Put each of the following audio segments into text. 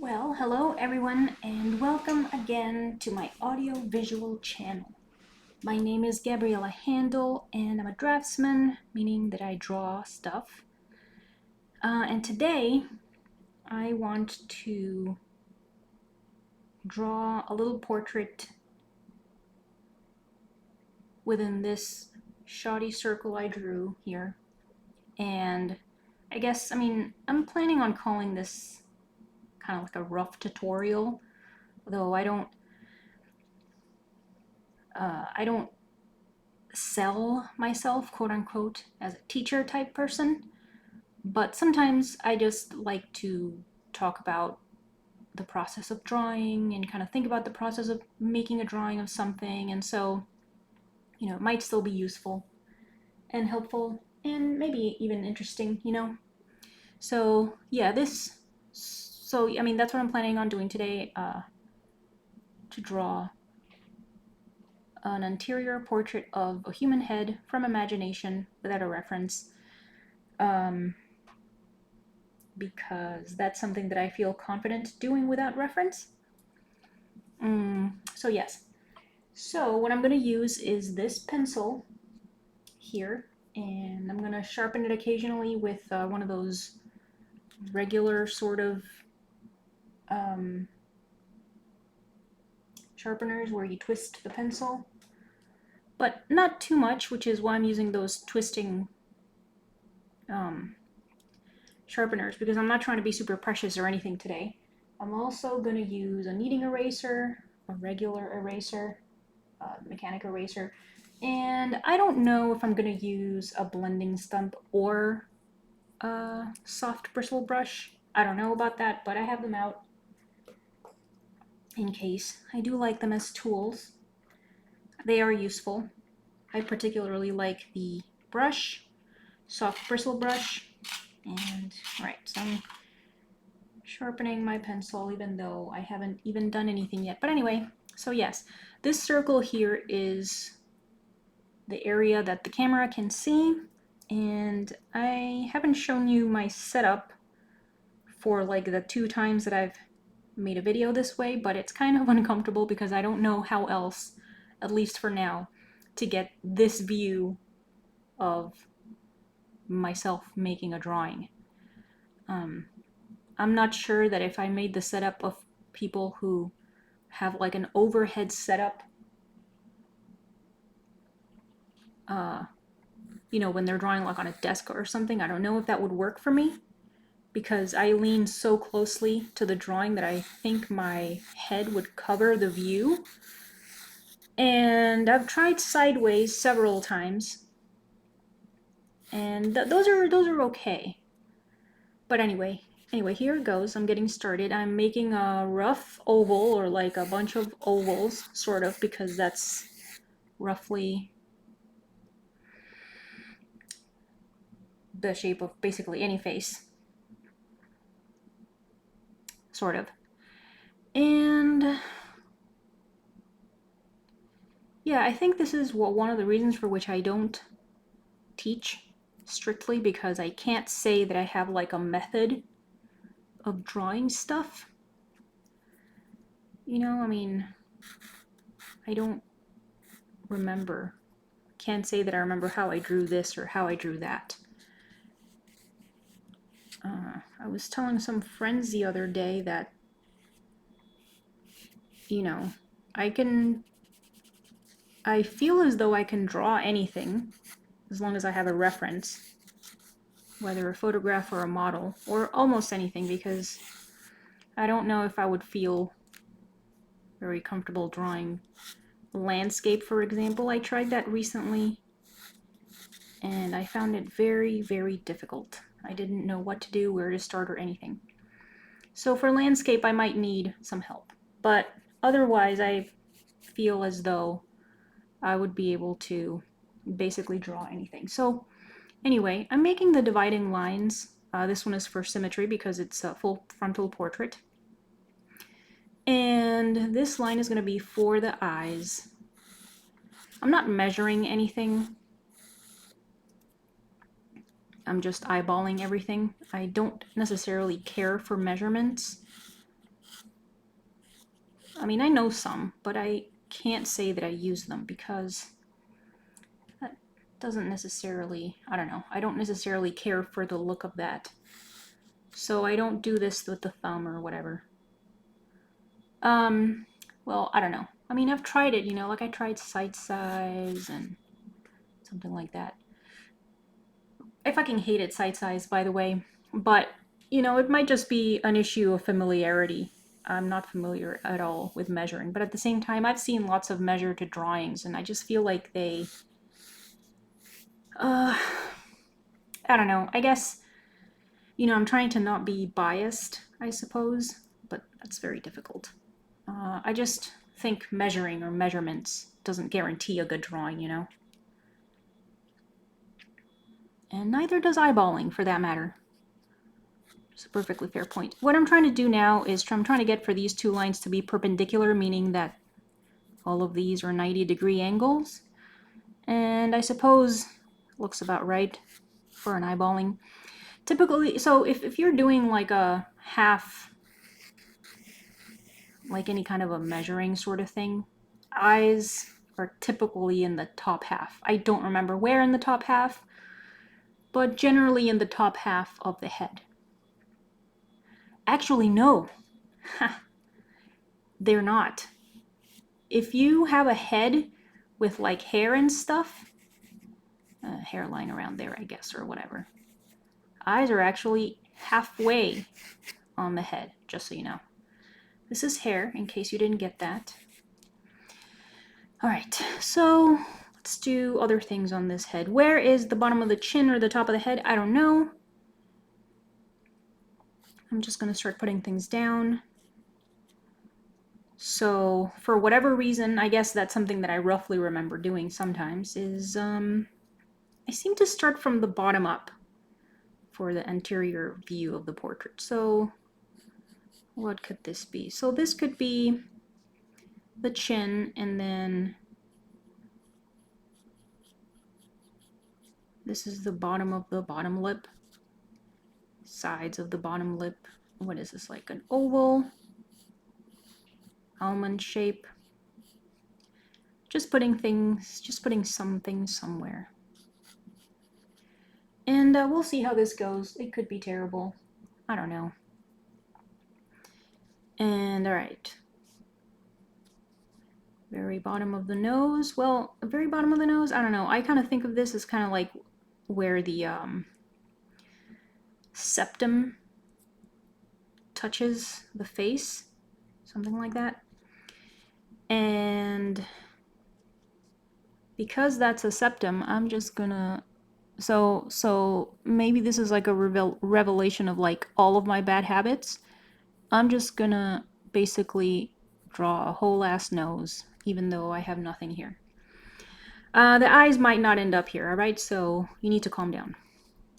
Well, hello everyone and welcome again to my audio-visual channel. My name is Gabriela Handal and I'm a draftsman, meaning that I draw stuff. And today I want to draw a little portrait within this shoddy circle I drew here. And I'm planning on calling this kind of like a rough tutorial, though I don't sell myself, quote unquote, as a teacher type person, but sometimes I just like to talk about the process of drawing and kind of think about the process of making a drawing of something, and so, it might still be useful and helpful and maybe even interesting, So, yeah, that's what I'm planning on doing today, to draw an interior portrait of a human head from imagination without a reference, because that's something that I feel confident doing without reference. So yes. So what I'm going to use is this pencil here, and I'm going to sharpen it occasionally with one of those regular sort of sharpeners where you twist the pencil, but not too much, which is why I'm using those twisting sharpeners, because I'm not trying to be super precious or anything today. I'm also going to use a kneading eraser, a regular eraser, mechanic eraser, and I don't know if I'm going to use a blending stump or a soft bristle brush. I don't know about that, but I have them out in case. I do like them as tools. They are useful. I particularly like the brush, soft bristle brush, and right, so I'm sharpening my pencil even though I haven't even done anything yet. But anyway, so yes, this circle here is the area that the camera can see, and I haven't shown you my setup for like the 2 times that I've made a video this way, but it's kind of uncomfortable because I don't know how else, at least for now, to get this view of myself making a drawing. I'm not sure that if I made the setup of people who have like an overhead setup, when they're drawing like on a desk or something, I don't know if that would work for me, because I lean so closely to the drawing that I think my head would cover the view. And I've tried sideways several times, and those are okay. But anyway, here it goes. I'm getting started. I'm making a rough oval, or like a bunch of ovals, sort of, because that's roughly the shape of basically any face, sort of. And yeah, I think this is one of the reasons for which I don't teach strictly, because I can't say that I have like a method of drawing stuff. I don't remember. Can't say that I remember how I drew this or how I drew that. I was telling some friends the other day that, I feel as though I can draw anything as long as I have a reference, whether a photograph or a model, or almost anything, because I don't know if I would feel very comfortable drawing landscape, for example. I tried that recently, and I found it very, very difficult. I didn't know what to do, where to start, or anything. So for landscape, I might need some help. But otherwise, I feel as though I would be able to basically draw anything. So anyway, I'm making the dividing lines. This one is for symmetry because it's a full frontal portrait. And this line is going to be for the eyes. I'm not measuring anything. I'm just eyeballing everything. I don't necessarily care for measurements. I mean, I know some, but I can't say that I use them because that doesn't necessarily, I don't know, I don't necessarily care for the look of that. So I don't do this with the thumb or whatever. Well, I don't know. I mean, I've tried it, you know, like I tried sight size and something like that. I fucking hated sight size, by the way, but, you know, it might just be an issue of familiarity. I'm not familiar at all with measuring, but at the same time, I've seen lots of measure to drawings, and I just feel like they, I don't know. I guess, you know, I'm trying to not be biased, I suppose, but that's very difficult. I just think measuring or measurements doesn't guarantee a good drawing, you know? And neither does eyeballing, for that matter. It's a perfectly fair point. What I'm trying to do now is I'm trying to get for these two lines to be perpendicular, meaning that all of these are 90-degree angles. And I suppose looks about right for an eyeballing. Typically, so if you're doing like a half, like any kind of a measuring sort of thing, eyes are typically in the top half. I don't remember where in the top half, but generally in the top half of the head. Actually, no. They're not. If you have a head with like hair and stuff, hairline around there, I guess, or whatever, eyes are actually halfway on the head, just so you know. This is hair, in case you didn't get that. All right, so let's do other things on this head. Where is the bottom of the chin or the top of the head? I don't know. I'm just going to start putting things down. So for whatever reason, I guess that's something that I roughly remember doing sometimes, is I seem to start from the bottom up for the anterior view of the portrait. So what could this be? So this could be the chin, and then this is the bottom of the bottom lip, sides of the bottom lip. What is this, like an oval, almond shape? Just putting some things somewhere. And we'll see how this goes. It could be terrible. I don't know. And all right. Very bottom of the nose. Well, very bottom of the nose, I don't know. I kind of think of this as kind of like where the septum touches the face. Something like that. And because that's a septum, I'm just gonna... So maybe this is like a revelation of like all of my bad habits. I'm just gonna basically draw a whole ass nose, even though I have nothing here. The eyes might not end up here, alright? So you need to calm down.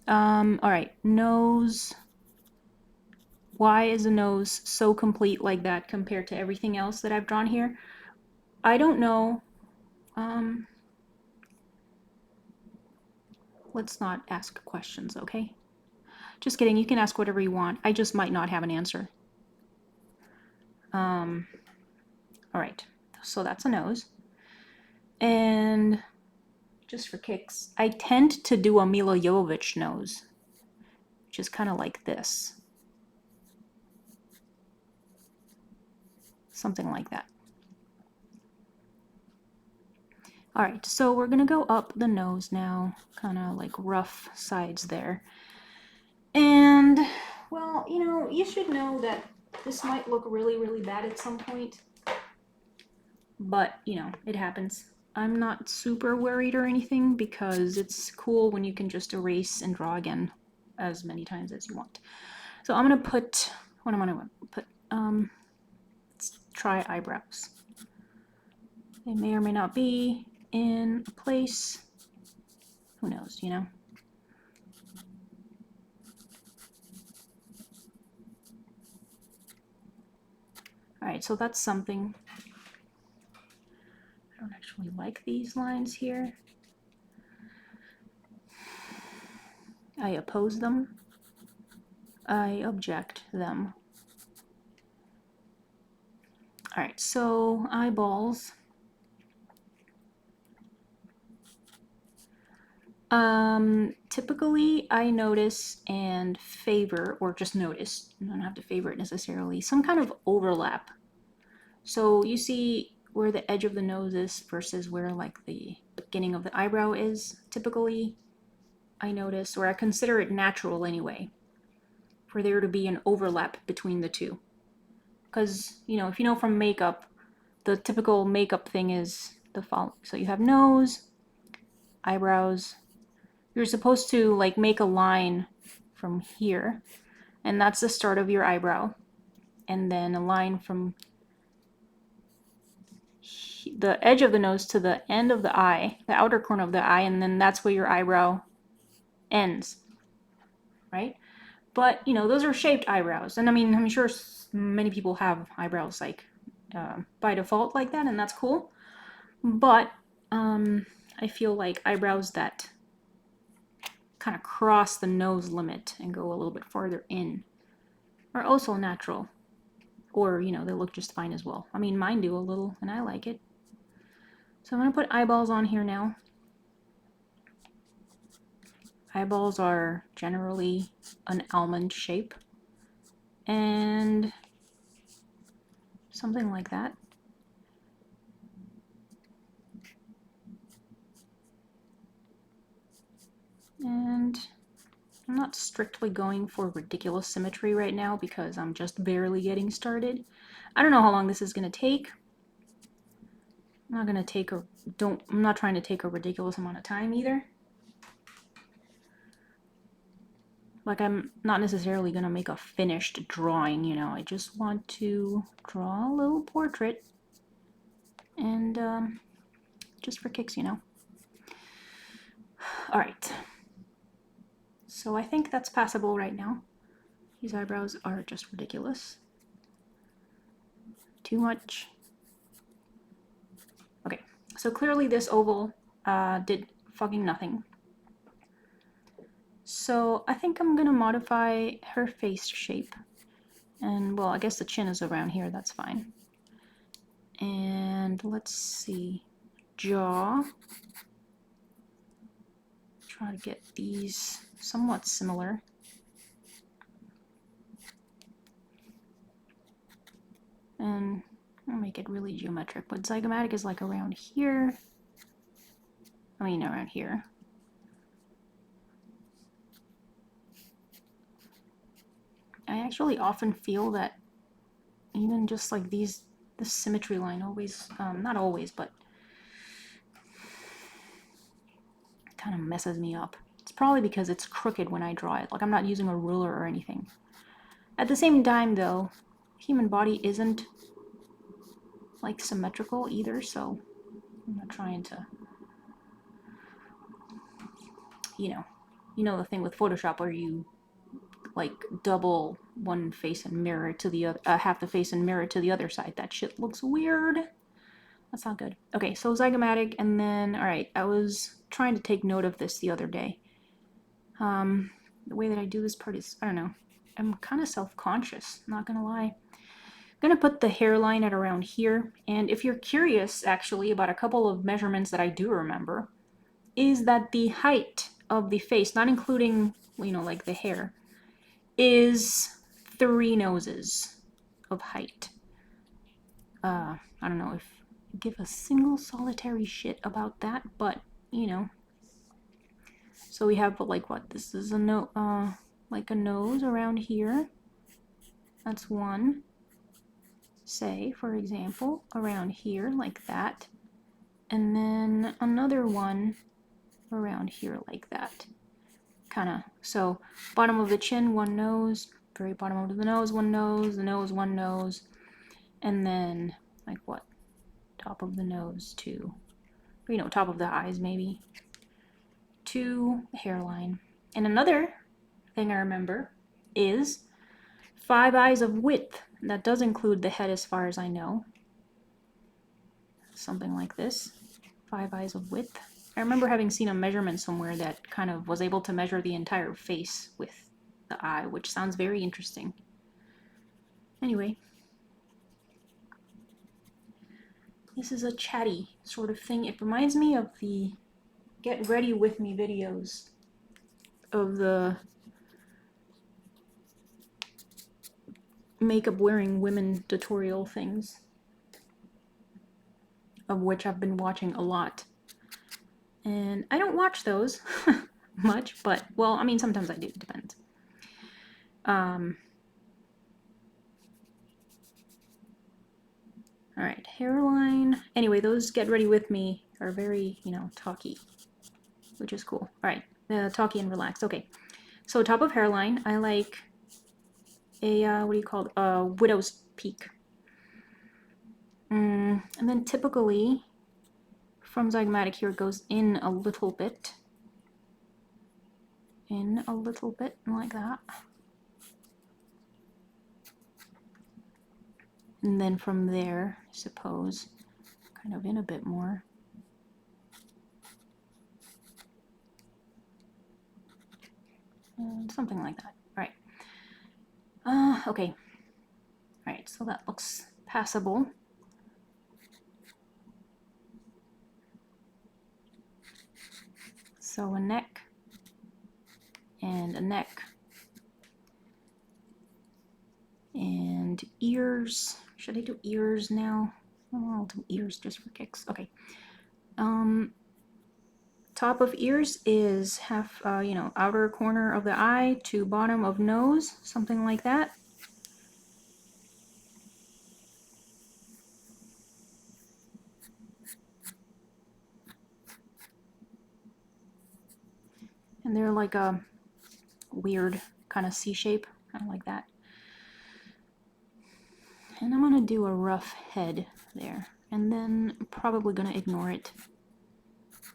Alright, nose. Why is a nose so complete like that compared to everything else that I've drawn here? I don't know. Let's not ask questions, okay? Just kidding, you can ask whatever you want. I just might not have an answer. Alright, so that's a nose. And just for kicks, I tend to do a Mila Jovovich nose, which is kind of like this. Something like that. Alright, so we're gonna go up the nose now, kind of like rough sides there. And, well, you know, you should know that this might look really, really bad at some point. But, you know, it happens. I'm not super worried or anything because it's cool when you can just erase and draw again as many times as you want. So I'm gonna put, what am I gonna put? Let's try eyebrows. They may or may not be in a place. Who knows, you know? Alright, so that's something. I don't actually like these lines here. I oppose them. I object them. All right, so eyeballs. Typically I notice and favor, or just notice, you don't have to favor it necessarily, some kind of overlap. So you see where the edge of the nose is versus where like the beginning of the eyebrow is. Typically I notice, or I consider it natural anyway, for there to be an overlap between the two. Because, you know, if you know from makeup, the typical makeup thing is the following. So you have nose, eyebrows. You're supposed to like make a line from here, and that's the start of your eyebrow. And then a line from the edge of the nose to the end of the eye, the outer corner of the eye, and then that's where your eyebrow ends, right? But, you know, those are shaped eyebrows. And I mean, I'm sure many people have eyebrows like by default like that, and that's cool. But I feel like eyebrows that kind of cross the nose limit and go a little bit farther in are also natural. Or, you know, they look just fine as well. I mean, mine do a little, and I like it. So I'm going to put eyeballs on here now. Eyeballs are generally an almond shape. And something like that. And I'm not strictly going for ridiculous symmetry right now because I'm just barely getting started. I don't know how long this is going to take. I'm not trying to take a ridiculous amount of time either. Like, I'm not necessarily going to make a finished drawing, you know. I just want to draw a little portrait. And just for kicks, you know. Alright. So I think that's passable right now. These eyebrows are just ridiculous. Too much. Okay, so clearly this oval did fucking nothing. So I think I'm gonna modify her face shape. And, well, I guess the chin is around here, that's fine. And let's see. Jaw. Try to get these somewhat similar. And I'll make it really geometric, but zygomatic is like around here. I mean, around here. I actually often feel that even just like this symmetry line always, not always, but kind of messes me up. It's probably because it's crooked when I draw it. Like, I'm not using a ruler or anything. At the same time, though, human body isn't like symmetrical either, so I'm not trying to, you know the thing with Photoshop where you like double one face and mirror to the other, half the face and mirror to the other side. That shit looks weird. That's not good. Okay, so zygomatic, and then, alright, I was trying to take note of this the other day. The way that I do this part is, I don't know, I'm kind of self-conscious, not gonna lie. I'm gonna put the hairline at around here, and if you're curious, actually, about a couple of measurements that I do remember, is that the height of the face, not including, you know, like the hair, is 3 noses of height. I don't know if I give a single solitary shit about that, but, you know. So we have, like, what? This is like a nose around here. That's one. Say, for example, around here, like that. And then another one around here, like that. Kinda. So, bottom of the chin, one nose. Very bottom of the nose, one nose. The nose, one nose. And then, like what? Top of the nose, 2. Or, you know, top of the eyes, maybe. 2 hairline. And another thing I remember is 5 eyes of width. That does include the head as far as I know. Something like this. 5 eyes of width. I remember having seen a measurement somewhere that kind of was able to measure the entire face with the eye, which sounds very interesting. Anyway. This is a chatty sort of thing. It reminds me of the Get Ready With Me videos of the makeup wearing women tutorial things, of which I've been watching a lot. And I don't watch those much, but, well, I mean, sometimes I do, it depends. Alright, hairline. Anyway, those Get Ready With Me are very, you know, talky, which is cool. Alright, talky and relaxed. Okay, so top of hairline, I like a, what do you call it? A widow's peak. And then typically, from Zygomatic here, goes in a little bit. In a little bit, like that. And then from there, I suppose, kind of in a bit more. And something like that. Alright. Okay. Alright, so that looks passable. So a neck and a neck and ears. Should I do ears now? Oh, I'll do ears just for kicks. Okay. Top of ears is half, you know, outer corner of the eye to bottom of nose, something like that. And they're like a weird kind of C shape, kind of like that. And I'm gonna do a rough head there, and then I'm probably gonna ignore it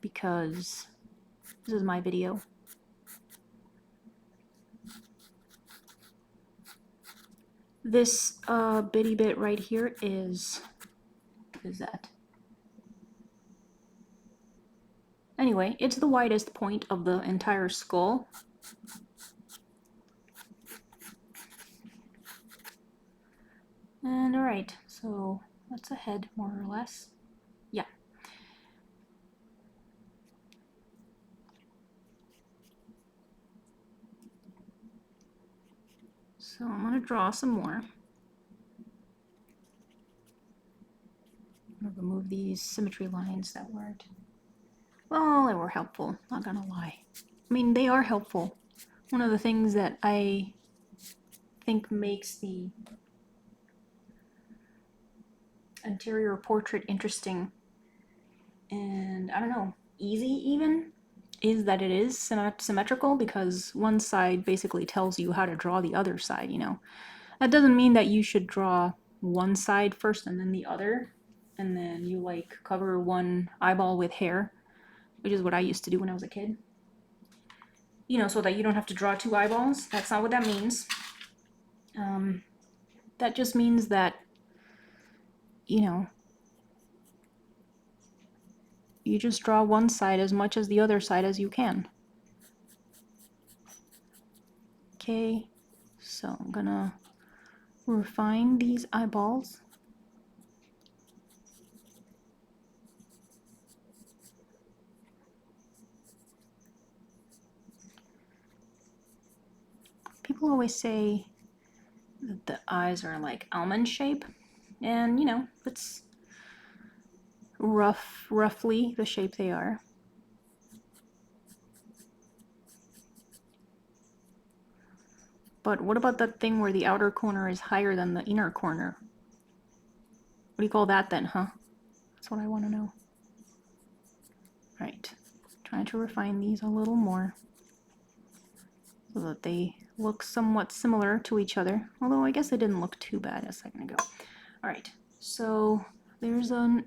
because this is my video. This bitty bit right here is, what is that? Anyway, it's the widest point of the entire skull. And alright, so that's a head, more or less. Yeah. So I'm gonna draw some more. I'm gonna remove these symmetry lines that weren't, well, they were helpful, not gonna lie. I mean, they are helpful. One of the things that I think makes the interior portrait interesting, and I don't know, easy even, is that it is symmetrical, because one side basically tells you how to draw the other side, you know. That doesn't mean that you should draw one side first and then the other, and then you like cover one eyeball with hair, which is what I used to do when I was a kid. You know, so that you don't have to draw two eyeballs. That's not what that means. That just means that, you know, you just draw one side as much as the other side as you can. Okay, so I'm gonna refine these eyeballs. People always say that the eyes are like almond shape, and you know, it's roughly the shape they are. But what about that thing where the outer corner is higher than the inner corner? What do you call that then, huh? That's what I want to know. Right, trying to refine these a little more so that they look somewhat similar to each other, although I guess they didn't look too bad a second ago. Alright, so there's a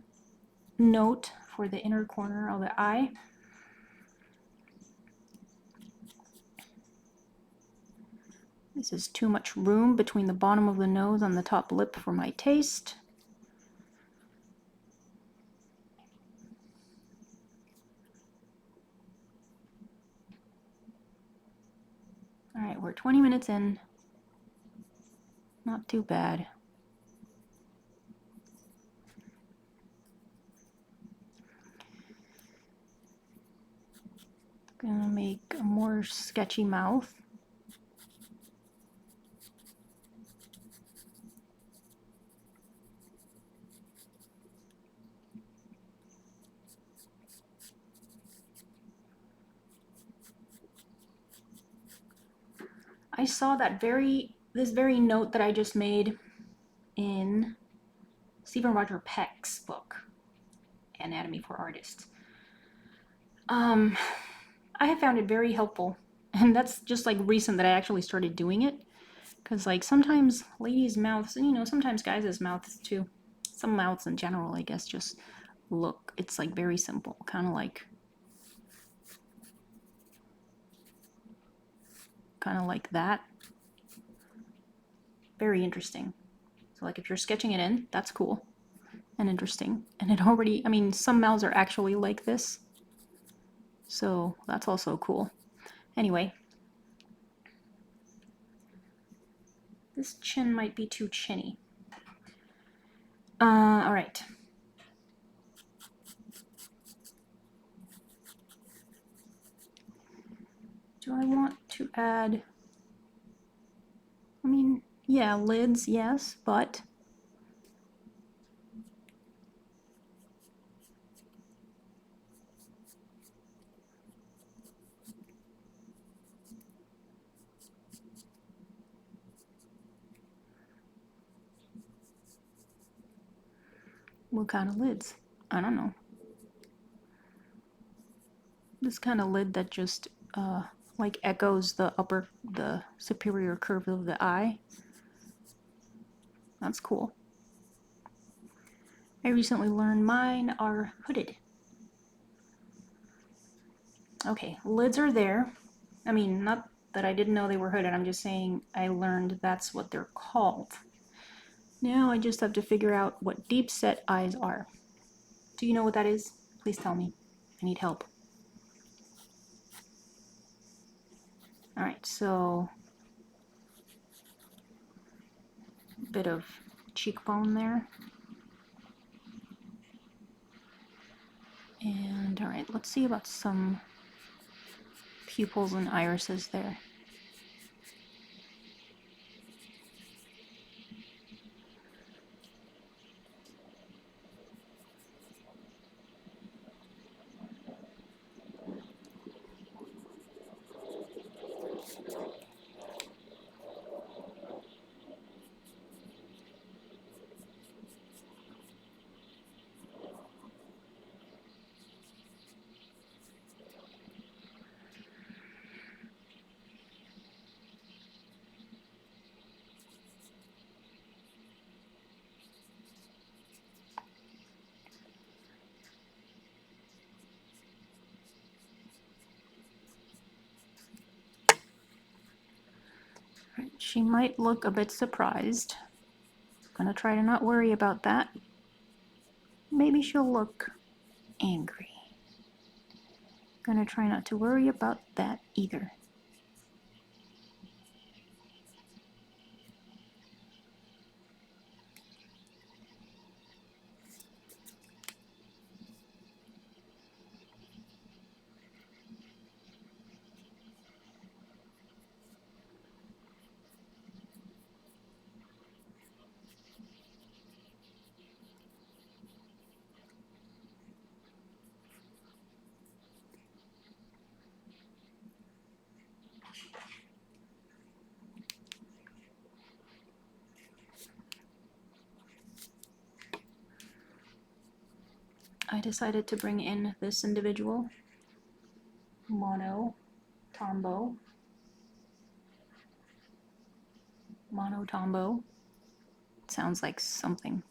note for the inner corner of the eye. This is too much room between the bottom of the nose and the top lip for my taste. Alright, we're 20 minutes in. Not too bad. make a more sketchy mouth. I saw that this very note that I just made in Stephen Roger Peck's book, Anatomy for Artists. I have found it very helpful, and that's just like recent that I actually started doing it, because like sometimes ladies' mouths, and you know, sometimes guys' mouths too, some mouths in general, I guess, just look, it's like very simple, kind of like that. Very interesting. So like if you're sketching it in, that's cool and interesting. And it already, I mean, some mouths are actually like this, so that's also cool. Anyway, this chin might be too chinny. All right. Do I want to add, I mean, yeah, lids, yes, but what kind of lids? I don't know. This kind of lid that just like echoes the superior curve of the eye. That's cool. I recently learned mine are hooded. Okay, lids are there. I mean, not that I didn't know they were hooded, I'm just saying I learned that's what they're called. Now I just have to figure out what deep set eyes are. Do you know what that is? Please tell me. I need help. Alright, so a bit of cheekbone there. And alright, let's see about some pupils and irises there. She might look a bit surprised. Gonna try to not worry about that. Maybe she'll look angry. Gonna try not to worry about that either. I decided to bring in this individual, Mono Tombo. It sounds like something.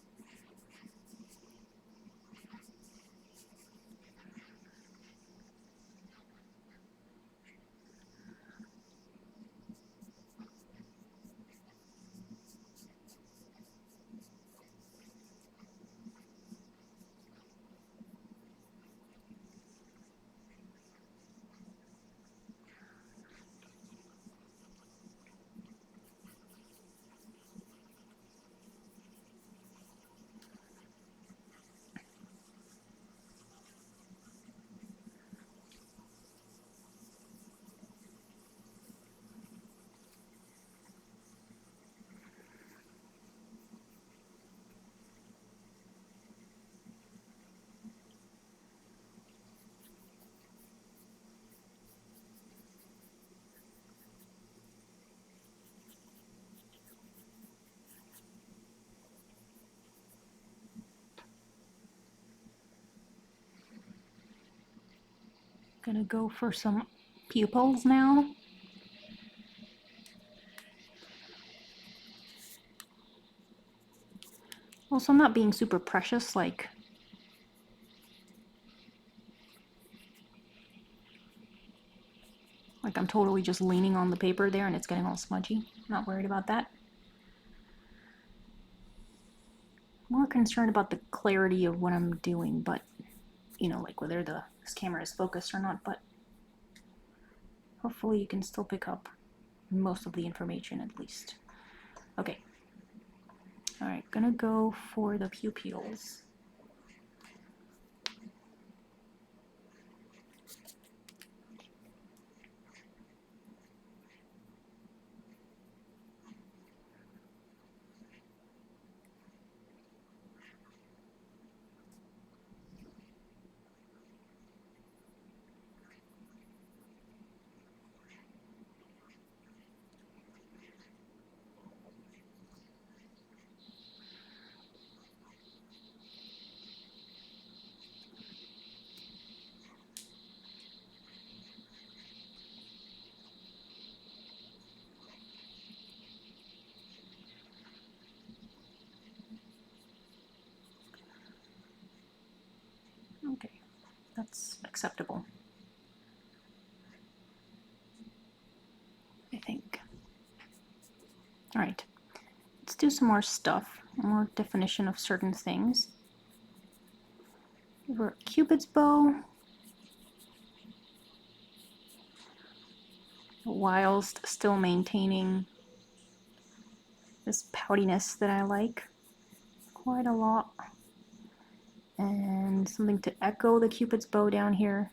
Gonna go for some pupils now. Also, I'm not being super precious, like I'm totally just leaning on the paper there and it's getting all smudgy. Not worried about that. More concerned about the clarity of what I'm doing, but you know, like whether this camera is focused or not, but hopefully you can still pick up most of the information at least. Okay. Alright, gonna go for the pupils. Okay, that's acceptable, I think. Alright, let's do some more stuff, more definition of certain things. For Cupid's bow, whilst still maintaining this poutiness that I like quite a lot. And something to echo the Cupid's bow down here.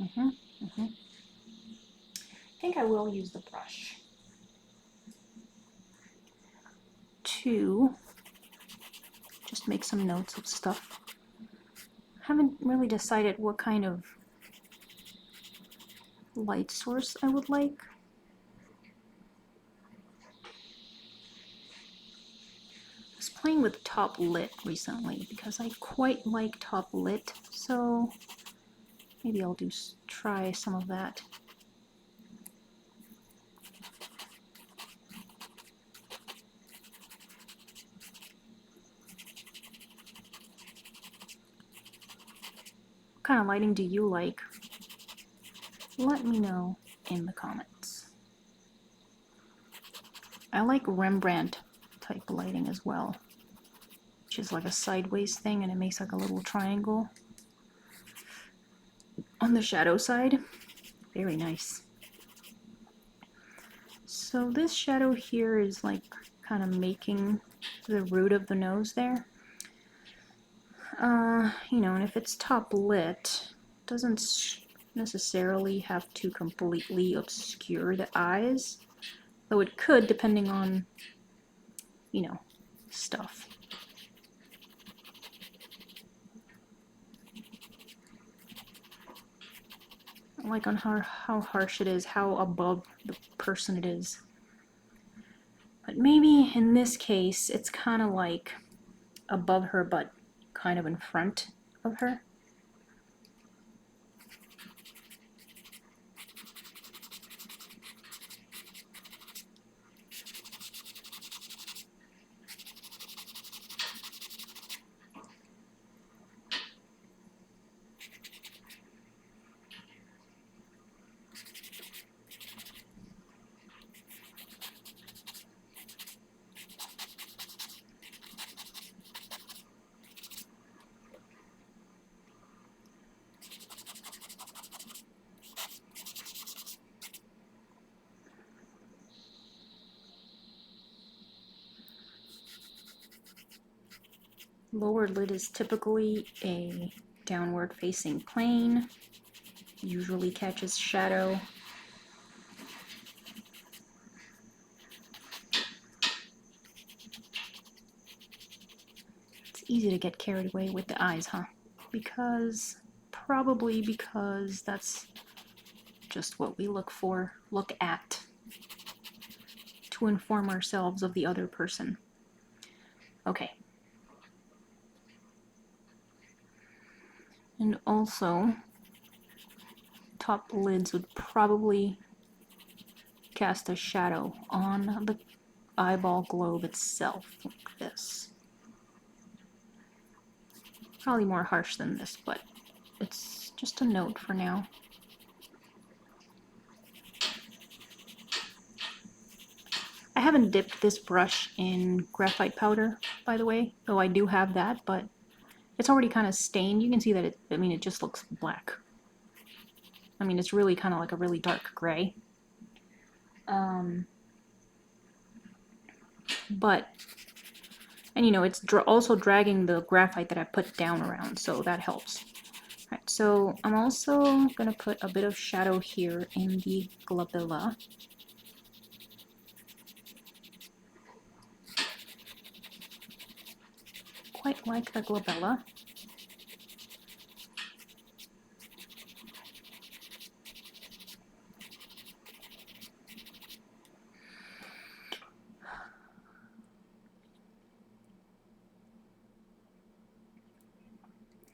I think I will use the brush to just make some notes of stuff. Haven't really decided what kind of light source I would like. I was playing with top lit recently because I quite like top lit, so maybe I'll try some of that. What kind of lighting do you like? Let me know in the comments. I like Rembrandt type lighting as well, which is like a sideways thing and it makes like a little triangle on the shadow side. Very nice. So this shadow here is like kind of making the root of the nose there. You know, and if it's top lit, it doesn't necessarily have to completely obscure the eyes, though it could depending on, you know, stuff. Like on how harsh it is, how above the person it is. But maybe in this case, it's kind of like above her, but kind of in front of her. Lower lid is typically a downward facing plane, usually catches shadow. It's easy to get carried away with the eyes, huh? Probably because that's just what we look at to inform ourselves of the other person. Okay. And also, top lids would probably cast a shadow on the eyeball globe itself, like this. Probably more harsh than this, but it's just a note for now. I haven't dipped this brush in graphite powder, by the way, though I do have that, but it's already kind of stained. You can see that it just looks black. I mean, it's really kind of like a really dark gray. And you know, it's also dragging the graphite that I put down around, so that helps. Alright, so I'm also gonna put a bit of shadow here in the glabella. Quite like the glabella.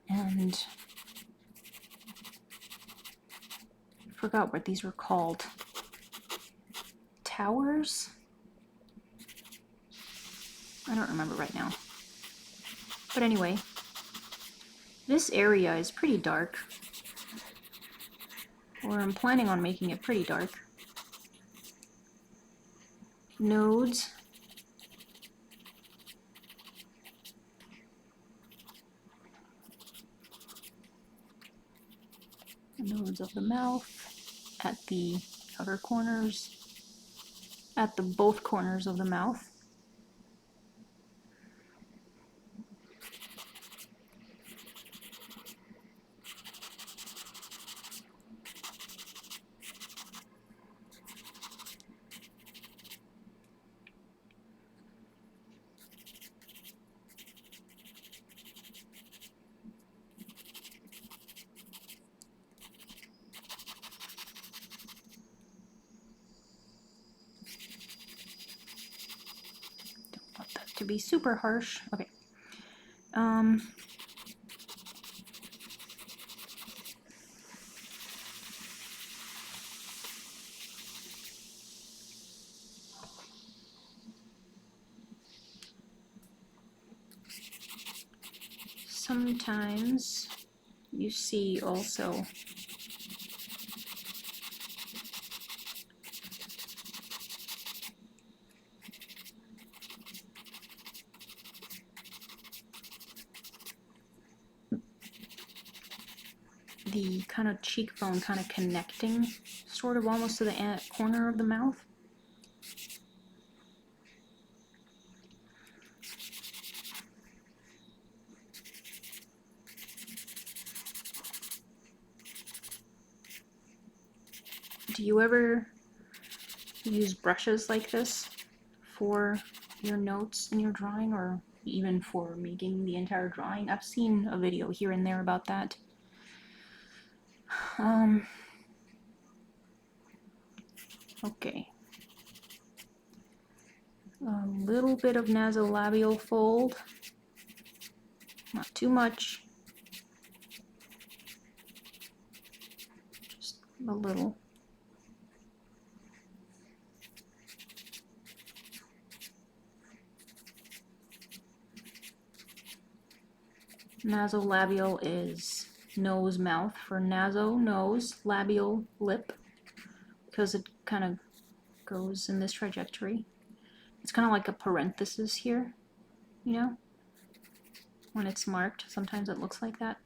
And I forgot what these were called. Towers? I don't remember right now. But anyway, this area is pretty dark. Or I'm planning on making it pretty dark. Nodes. Nodes of the mouth, at the outer corners, at the both corners of the mouth. Don't want that to be super harsh. Okay. Sometimes you see also the kind of cheekbone kind of connecting sort of almost to the corner of the mouth. Do you ever use brushes like this for your notes in your drawing, or even for making the entire drawing? I've seen a video here and there about that. Okay. A little bit of nasolabial fold. Not too much. Just a little. Nasolabial is nose, mouth. For naso, nose, labial, lip, because it kind of goes in this trajectory. It's kind of like a parenthesis here, you know? When it's marked, sometimes it looks like that.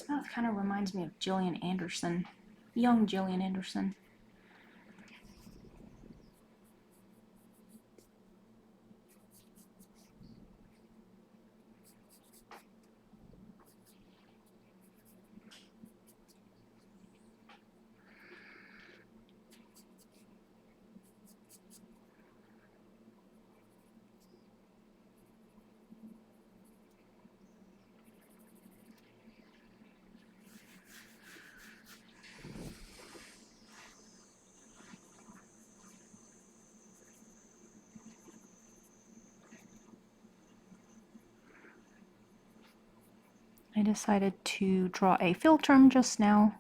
This mouth kind of reminds me of Gillian Anderson, young Gillian Anderson. I decided to draw a fill term just now.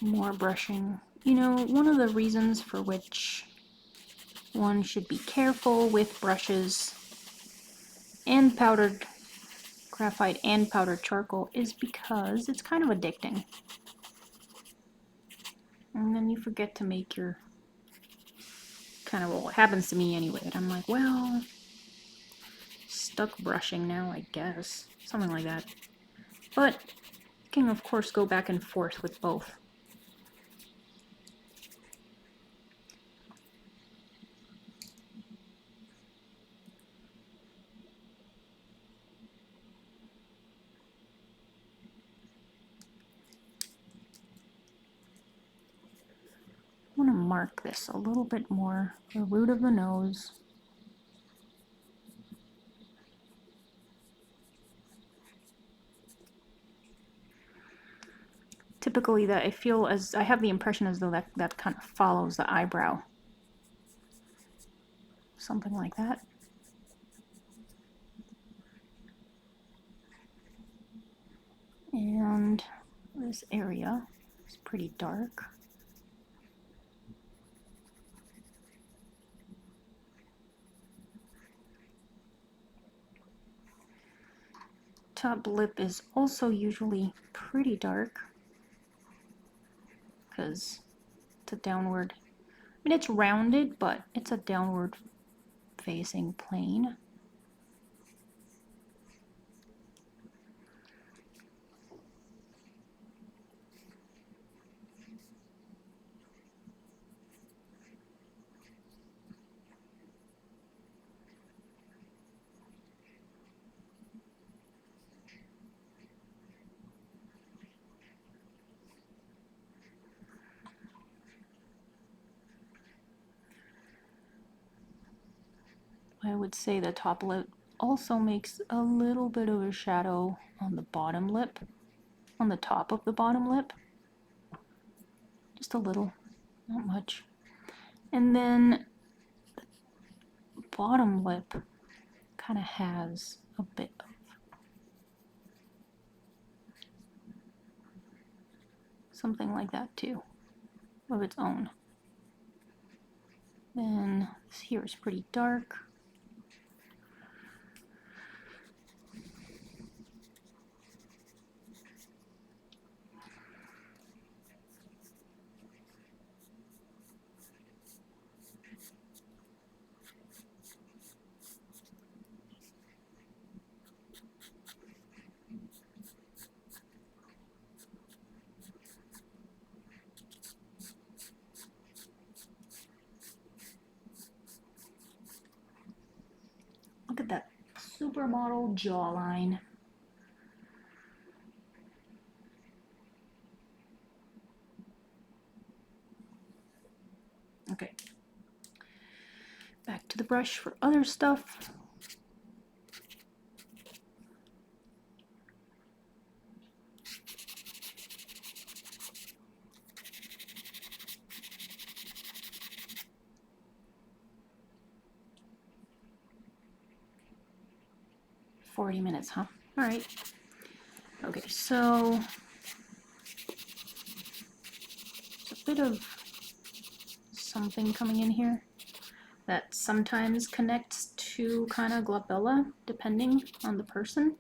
More brushing. You know, one of the reasons for which one should be careful with brushes and powdered graphite and powdered charcoal is because it's kind of addicting. And then you forget to make your kind of, well, it happens to me anyway. I'm like, well, stuck brushing now, I guess. Something like that. But you can, of course, go back and forth with both. I want to mark this a little bit more, the root of the nose. Typically that I feel as, I have the impression as though that kind of follows the eyebrow. Something like that. And this area is pretty dark. Top lip is also usually pretty dark because it's a downward, I mean it's rounded, but it's a downward facing plane. I would say the top lip also makes a little bit of a shadow on the bottom lip, on the top of the bottom lip. Just a little, not much. And then the bottom lip kind of has a bit of something like that too, of its own. Then this here is pretty dark. Look at that supermodel jawline. Okay. Back to the brush for other stuff. $40, huh? All right. Okay, so there's a bit of something coming in here. that sometimes connects to kind of glabella, depending on the person.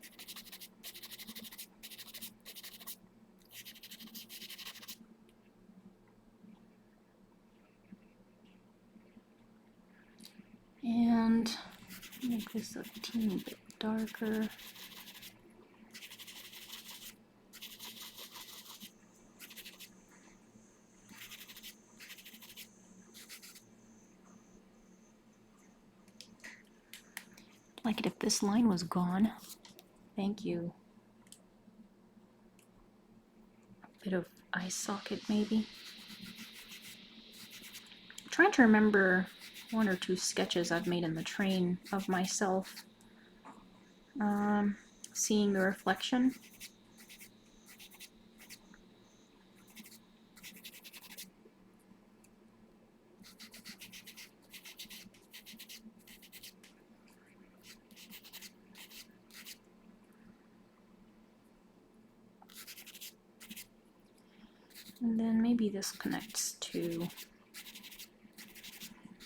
And make this a teeny bit darker. Like it if this line was gone. Thank you. A bit of eye socket maybe. I'm trying to remember one or two sketches I've made in the train of myself seeing the reflection. And then maybe this connects to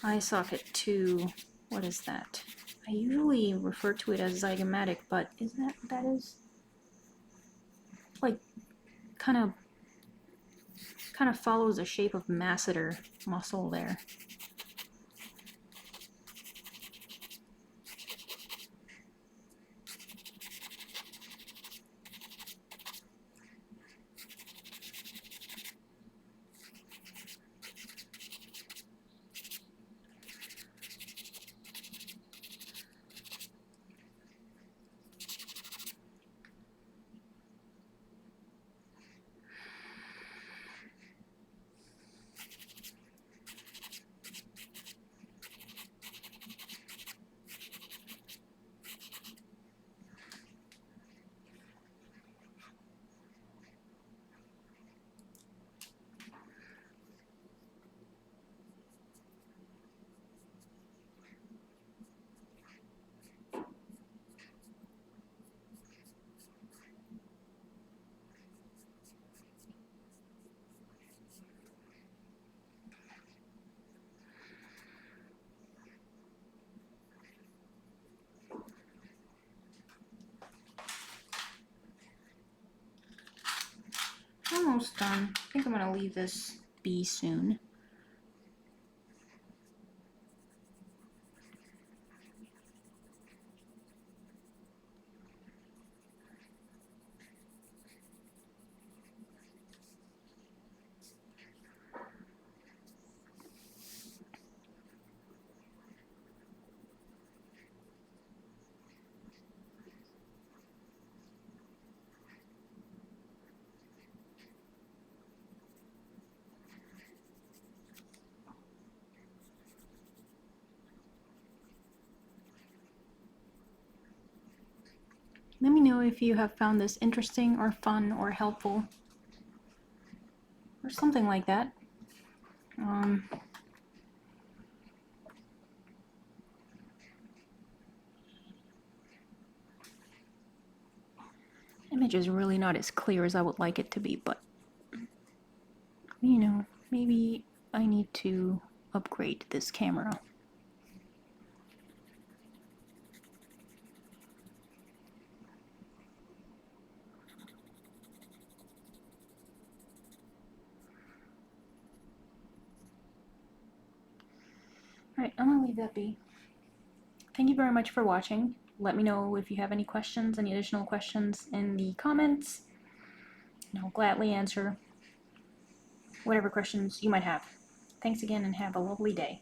eye socket 2. What is that? I usually refer to it as zygomatic, but isn't that what that is? Like kind of follows the shape of masseter muscle there. Almost done. I think I'm gonna leave this be soon. Let me know if you have found this interesting or fun or helpful or something like that. Image is really not as clear as I would like it to be, but you know, maybe I need to upgrade this camera. Alright, I'm gonna leave that be. Thank you very much for watching. Let me know if you have any questions, any additional questions in the comments, and I'll gladly answer whatever questions you might have. Thanks again and have a lovely day.